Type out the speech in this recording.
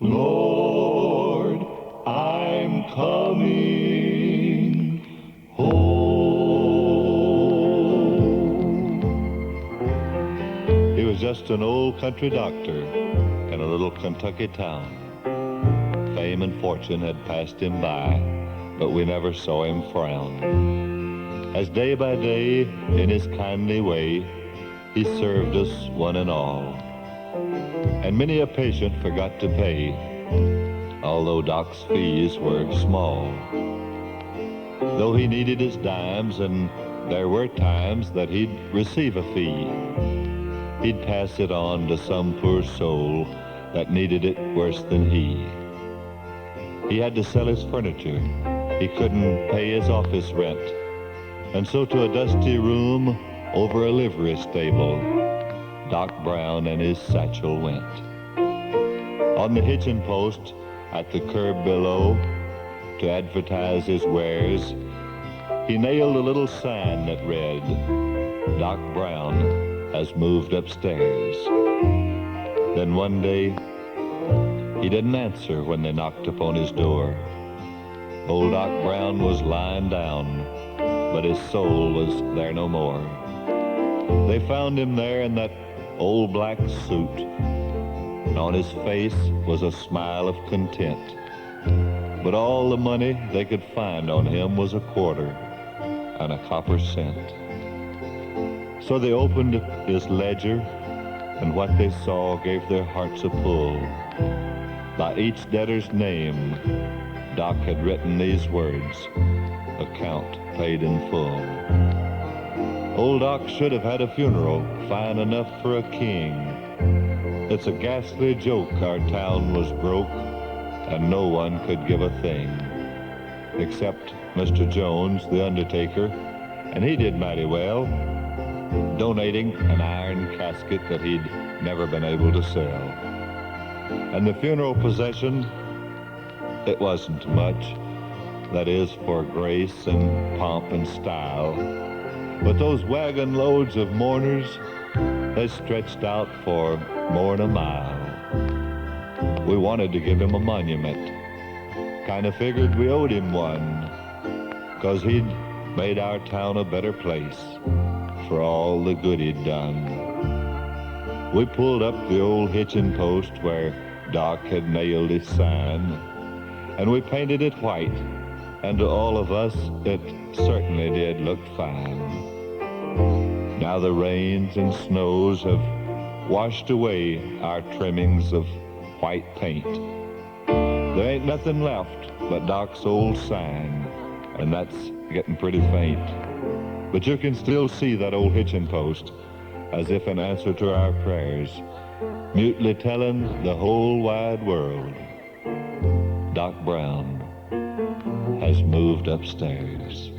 Lord, I'm coming home. He was just an old country doctor in a little Kentucky town. Fame and fortune had passed him by, but we never saw him frown. As day by day, in his kindly way, he served us one and all. And many a patient forgot to pay, although Doc's fees were small. Though he needed his dimes, and there were times that he'd receive a fee, he'd pass it on to some poor soul that needed it worse than he. He had to sell his furniture, he couldn't pay his office rent, and so to a dusty room over a livery stable, Doc Brown and his satchel went. On the hitching post at the curb below, to advertise his wares, he nailed a little sign that read, Doc Brown has moved upstairs. Then one day, he didn't answer when they knocked upon his door. Old Doc Brown was lying down, but his soul was there no more. They found him there in that old black suit, and on his face was a smile of content. But all the money they could find on him was a quarter and a copper cent. So they opened his ledger, and what they saw gave their hearts a pull. By each debtor's name, Doc had written these words, account paid in full. Old Doc should have had a funeral fine enough for a king. It's a ghastly joke our town was broke and no one could give a thing, except Mr. Jones, the undertaker, and he did mighty well, donating an iron casket that he'd never been able to sell. And the funeral procession, it wasn't much, that is, for grace and pomp and style. But those wagon loads of mourners, they stretched out for more than a mile. We wanted to give him a monument. Kinda figured we owed him one, 'cause he'd made our town a better place for all the good he'd done. We pulled up the old hitching post where Doc had nailed his sign, and we painted it white, and to all of us, it certainly did look fine. Now the rains and snows have washed away our trimmings of white paint. There ain't nothing left but Doc's old sign, and that's getting pretty faint. But you can still see that old hitching post, as if in answer to our prayers, mutely telling the whole wide world, Doc Brown has moved upstairs.